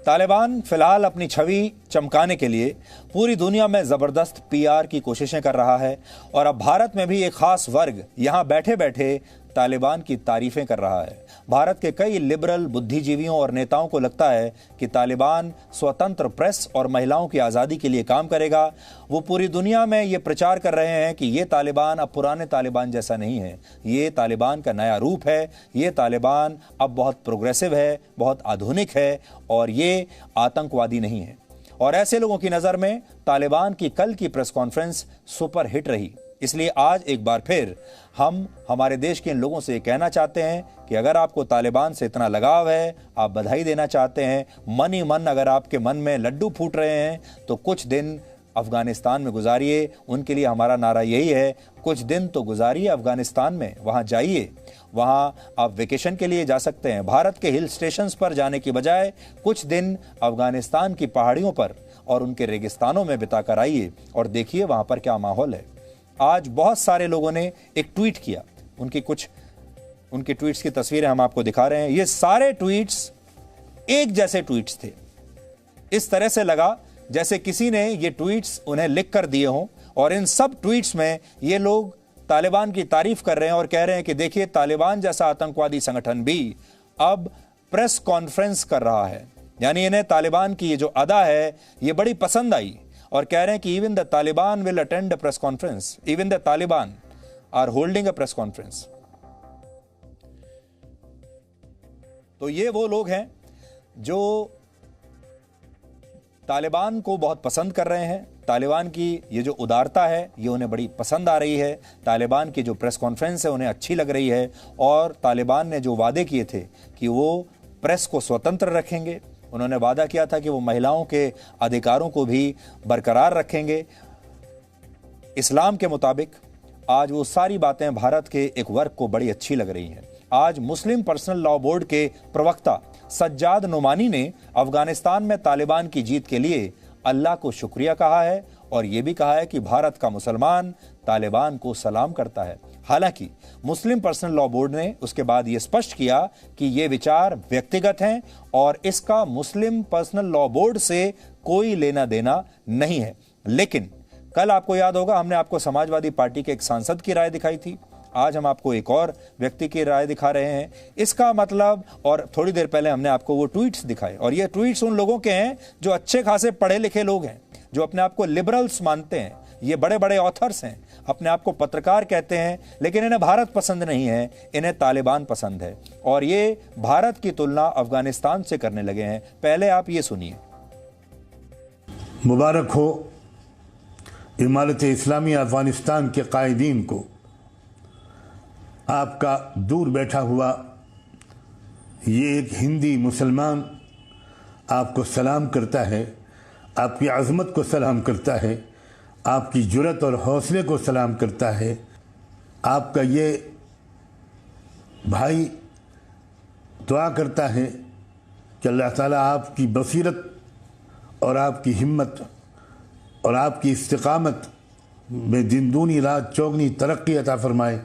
तालिबान फिलहाल अपनी छवि चमकाने के लिए पूरी दुनिया में जबरदस्त पीआर की कोशिशें कर रहा है और अब भारत में भी एक खास वर्ग यहां बैठे बैठे तालिबान की तारीफें कर रहा है। भारत के कई लिबरल बुद्धिजीवियों और नेताओं को लगता है कि तालिबान स्वतंत्र प्रेस और महिलाओं की आज़ादी के लिए काम करेगा। वो पूरी दुनिया में ये प्रचार कर रहे हैं कि ये तालिबान अब पुराने तालिबान जैसा नहीं है, ये तालिबान का नया रूप है, ये तालिबान अब बहुत प्रोग्रेसिव है, बहुत आधुनिक है और ये आतंकवादी नहीं है। और ऐसे लोगों की नज़र में तालिबान की कल की प्रेस कॉन्फ्रेंस सुपर हिट रही। इसलिए आज एक बार फिर हम हमारे देश के इन लोगों से कहना चाहते हैं कि अगर आपको तालिबान से इतना लगाव है, आप बधाई देना चाहते हैं, मन ही मन अगर आपके मन में लड्डू फूट रहे हैं तो कुछ दिन अफगानिस्तान में गुजारिए। उनके लिए हमारा नारा यही है, कुछ दिन तो गुजारिए अफगानिस्तान में, वहाँ जाइए, वहाँ आप वेकेशन के लिए जा सकते हैं। भारत के हिल स्टेशंस पर जाने की बजाय कुछ दिन अफगानिस्तान की पहाड़ियों पर और उनके रेगिस्तानों में बिता कर आइए और देखिए वहाँ पर क्या माहौल है। आज बहुत सारे लोगों ने एक ट्वीट किया, उनके ट्वीट्स की तस्वीरें हम आपको दिखा रहे हैं। ये सारे ट्वीट्स एक जैसे ट्वीट्स थे। इस तरह से लगा जैसे किसी ने ये ट्वीट्स उन्हें लिख कर दिए हों और इन सब ट्वीट्स में ये लोग तालिबान की तारीफ कर रहे हैं और कह रहे हैं कि देखिए तालिबान जैसा आतंकवादी संगठन भी अब प्रेस कॉन्फ्रेंस कर रहा है। यानी इन्हें तालिबान की ये जो अदा है ये बड़ी पसंद आई और कह रहे हैं कि even the Taliban will attend a press conference, even the Taliban are holding a press conference. तो ये वो लोग हैं जो तालिबान को बहुत पसंद कर रहे हैं। तालिबान की ये जो उदारता है ये उन्हें बड़ी पसंद आ रही है। तालिबान की जो प्रेस कॉन्फ्रेंस है उन्हें अच्छी लग रही है और तालिबान ने जो वादे किए थे कि वो प्रेस को स्वतंत्र रखेंगे, उन्होंने वादा किया था कि वो महिलाओं के अधिकारों को भी बरकरार रखेंगे इस्लाम के मुताबिक। आज वो सारी बातें भारत के एक वर्ग को बड़ी अच्छी लग रही हैं। आज मुस्लिम पर्सनल लॉ बोर्ड के प्रवक्ता सज्जाद नुमानी ने अफगानिस्तान में तालिबान की जीत के लिए अल्लाह को शुक्रिया कहा है और यह भी कहा है कि भारत का मुसलमान तालिबान को सलाम करता है। हालांकि मुस्लिम पर्सनल लॉ बोर्ड ने उसके बाद यह स्पष्ट किया कि ये विचार व्यक्तिगत हैं और इसका मुस्लिम पर्सनल लॉ बोर्ड से कोई लेना देना नहीं है। लेकिन कल आपको याद होगा हमने आपको समाजवादी पार्टी के एक सांसद की राय दिखाई थी, आज हम आपको एक और व्यक्ति की राय दिखा रहे हैं। इसका मतलब, और थोड़ी देर पहले हमने आपको वो ट्वीट्स दिखाए और ये ट्वीट्स उन लोगों के हैं जो अच्छे खासे पढ़े लिखे लोग हैं, जो अपने आप को लिबरल्स मानते हैं। ये बड़े बड़े ऑथर्स हैं, अपने आप को पत्रकार कहते हैं, लेकिन इन्हें भारत पसंद नहीं है, इन्हें तालिबान पसंद है और ये भारत की तुलना अफगानिस्तान से करने लगे हैं। पहले आप ये सुनिए। मुबारक हो इमारत इस्लामी अफगानिस्तान के कायदीन को। आपका दूर बैठा हुआ ये एक हिंदी मुसलमान आपको सलाम करता है, आपकी अज़मत को सलाम करता है, आपकी जुर्रत और हौसले को सलाम करता है। आपका ये भाई दुआ करता है कि अल्लाह ताला आपकी बसीरत और आपकी हिम्मत और आपकी इस्तिकामत में दिन दूनी रात चौगनी तरक्की अता फरमाए।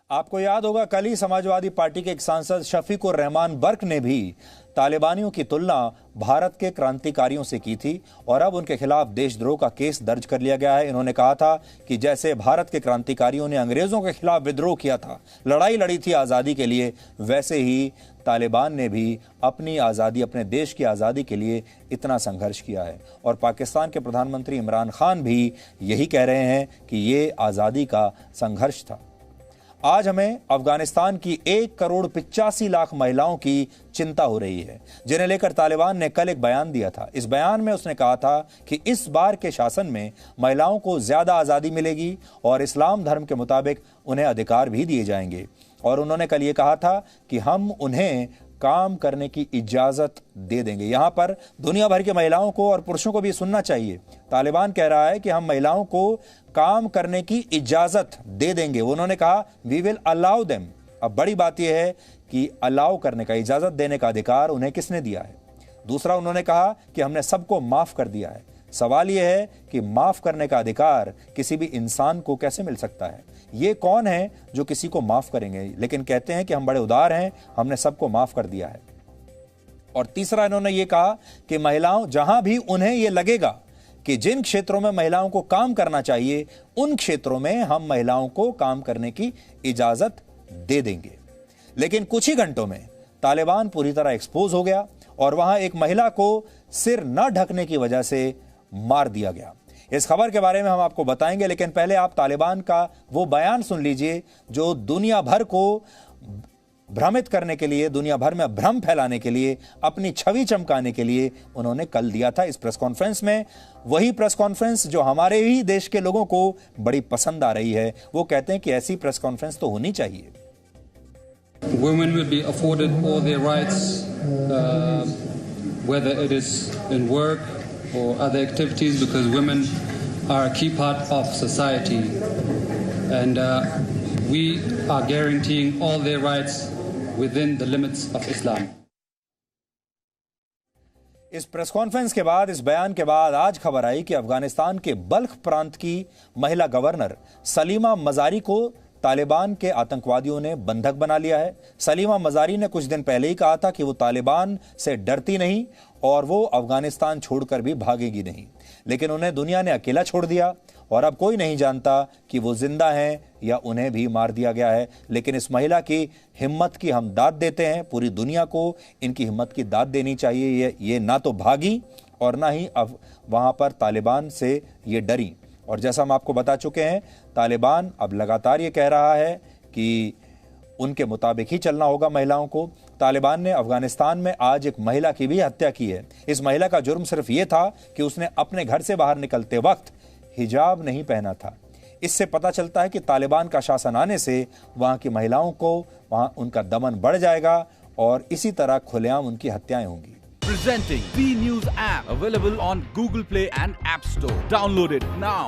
आपको याद होगा कल ही समाजवादी पार्टी के एक सांसद शफीकुर रहमान बर्क ने भी तालिबानियों की तुलना भारत के क्रांतिकारियों से की थी और अब उनके खिलाफ देशद्रोह का केस दर्ज कर लिया गया है। इन्होंने कहा था कि जैसे भारत के क्रांतिकारियों ने अंग्रेजों के खिलाफ विद्रोह किया था, लड़ाई लड़ी थी आज़ादी के लिए, वैसे ही तालिबान ने भी अपनी आज़ादी, अपने देश की आज़ादी के लिए इतना संघर्ष किया है। और पाकिस्तान के प्रधानमंत्री इमरान खान भी यही कह रहे हैं कि ये आज़ादी का संघर्ष था। आज हमें अफगानिस्तान की 1,85,00,000 महिलाओं की चिंता हो रही है, जिन्हें लेकर तालिबान ने कल एक बयान दिया था। इस बयान में उसने कहा था कि इस बार के शासन में महिलाओं को ज्यादा आज़ादी मिलेगी और इस्लाम धर्म के मुताबिक उन्हें अधिकार भी दिए जाएंगे। और उन्होंने कल ये कहा था कि हम उन्हें काम करने की इजाजत दे देंगे। यहां पर दुनिया भर की महिलाओं को और पुरुषों को भी सुनना चाहिए। तालिबान कह रहा है कि हम महिलाओं को काम करने की इजाजत दे देंगे। उन्होंने कहा वी विल अलाउ देम। अब बड़ी बात यह है कि अलाउ करने का, इजाजत देने का अधिकार उन्हें किसने दिया है। दूसरा, उन्होंने कहा कि हमने सबको माफ कर दिया है। सवाल यह है कि माफ करने का अधिकार किसी भी इंसान को कैसे मिल सकता है। ये कौन है जो किसी को माफ करेंगे, लेकिन कहते हैं कि हम बड़े उदार हैं, हमने सबको माफ कर दिया है। और तीसरा इन्होंने ये कहा कि महिलाओं जहां भी उन्हें यह लगेगा कि जिन क्षेत्रों में महिलाओं को काम करना चाहिए उन क्षेत्रों में हम महिलाओं को काम करने की इजाजत दे देंगे। लेकिन कुछ ही घंटों में तालिबान पूरी तरह एक्सपोज हो गया और वहां एक महिला को सिर न ढकने की वजह से मार दिया गया। इस खबर के बारे में हम आपको बताएंगे, लेकिन पहले आप तालिबान का वो बयान सुन लीजिए जो दुनिया भर को भ्रमित करने के लिए, दुनिया भर में भ्रम फैलाने के लिए, अपनी छवि चमकाने के लिए उन्होंने कल दिया था इस प्रेस कॉन्फ्रेंस में। वही प्रेस कॉन्फ्रेंस जो हमारे ही देश के लोगों को बड़ी पसंद आ रही है। वो कहते हैं कि ऐसी प्रेस कॉन्फ्रेंस तो होनी चाहिए। Women will be afforded all their rights, whether it is in work or other activities, because women are a key part of society, and we are guaranteeing all their rights within the limits of Islam. इस press conference के बाद, इस बयान के बाद आज खबर आई कि अफगानिस्तान के बल्ख प्रांत की महिला गवर्नर सलीमा मजारी को तालिबान के आतंकवादियों ने बंधक बना लिया है। सलीमा मजारी ने कुछ दिन पहले ही कहा था कि वो तालिबान से डरती नहीं और वो अफगानिस्तान छोड़कर भी भागेगी नहीं, लेकिन उन्हें दुनिया ने अकेला छोड़ दिया और अब कोई नहीं जानता कि वो जिंदा हैं या उन्हें भी मार दिया गया है। लेकिन इस महिला की हिम्मत की हम दाद देते हैं। पूरी दुनिया को इनकी हिम्मत की दाद देनी चाहिए। ये ना तो भागी और ना ही अब वहां पर तालिबान से ये डरी। और जैसा हम आपको बता चुके हैं, तालिबान अब लगातार ये कह रहा है कि उनके मुताबिक ही चलना होगा महिलाओं को। तालिबान ने अफगानिस्तान में आज एक महिला की भी हत्या की है। इस महिला का जुर्म सिर्फ ये था कि उसने अपने घर से बाहर निकलते वक्त हिजाब नहीं पहना था। इससे पता चलता है कि तालिबान का शासन आने से वहां की महिलाओं को, वहां उनका दमन बढ़ जाएगा और इसी तरह खुलेआम उनकी हत्याएं होंगी। Presenting B News app, available on Google Play and App Store. Download it now.